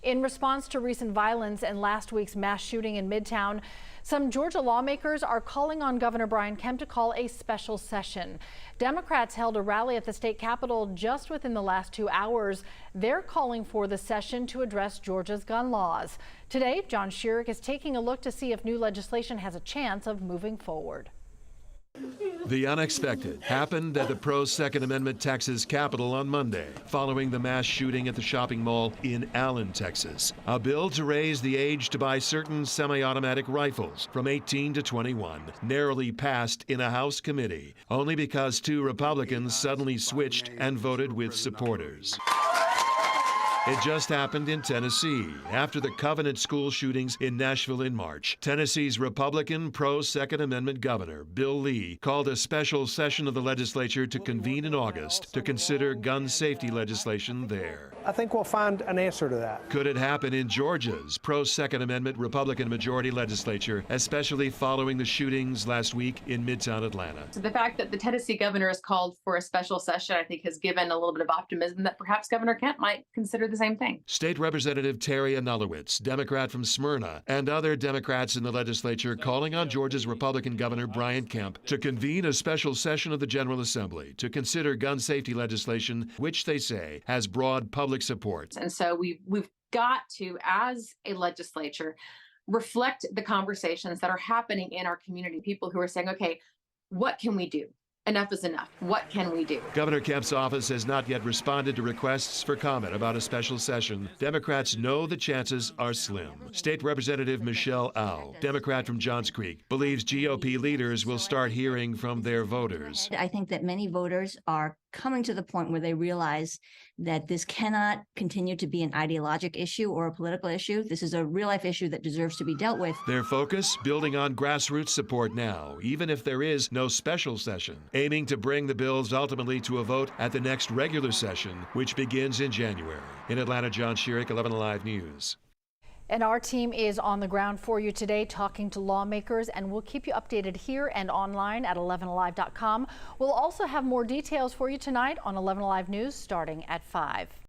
In response to recent violence and last week's mass shooting in Midtown, some Georgia lawmakers are calling on Governor Brian Kemp to call a special session. Democrats held a rally at the state capitol just within the last 2 hours. They're calling for the session to address Georgia's gun laws. Today, John Schierick is taking a look to see if new legislation has a chance of moving forward. The unexpected happened at the pro-Second Amendment Texas Capitol on Monday, following the mass shooting at the shopping mall in Allen, Texas. A bill to raise the age to buy certain semi-automatic rifles from 18 to 21 narrowly passed in a House committee, only because 2 Republicans suddenly switched and voted with supporters. It just happened in Tennessee after the Covenant school shootings in Nashville in March. Tennessee's Republican pro-Second Amendment Governor Bill Lee called a special session of the legislature to convene in August to consider gun safety legislation there. I think we'll find an answer to that. Could it happen in Georgia's pro-Second Amendment Republican majority legislature, especially following the shootings last week in Midtown Atlanta? So the fact that the Tennessee governor has called for a special session, I think, has given a little bit of optimism that perhaps Governor Kemp might consider the same thing. State Representative Terry Anulowicz, Democrat from Smyrna, and other Democrats in the legislature calling on Georgia's Republican Governor Brian Kemp to convene a special session of the General Assembly to consider gun safety legislation, which they say has broad public support. And so we've got to, as a legislature, reflect the conversations that are happening in our community. People who are saying, okay, what can we do? Enough is enough. What can we do? Governor Kemp's office has not yet responded to requests for comment about a special session. Democrats know the chances are slim. State Representative Michelle Au, Democrat from Johns Creek, believes GOP leaders will start hearing from their voters. I think that many voters are coming to the point where they realize that this cannot continue to be an ideologic issue or a political issue. This is a real-life issue that deserves to be dealt with. Their focus, building on grassroots support now, even if there is no special session, aiming to bring the bills ultimately to a vote at the next regular session, which begins in January. In Atlanta, John Schierick, 11 Alive News. And our team is on the ground for you today talking to lawmakers, and we'll keep you updated here and online at 11alive.com. We'll also have more details for you tonight on 11 Alive News starting at 5.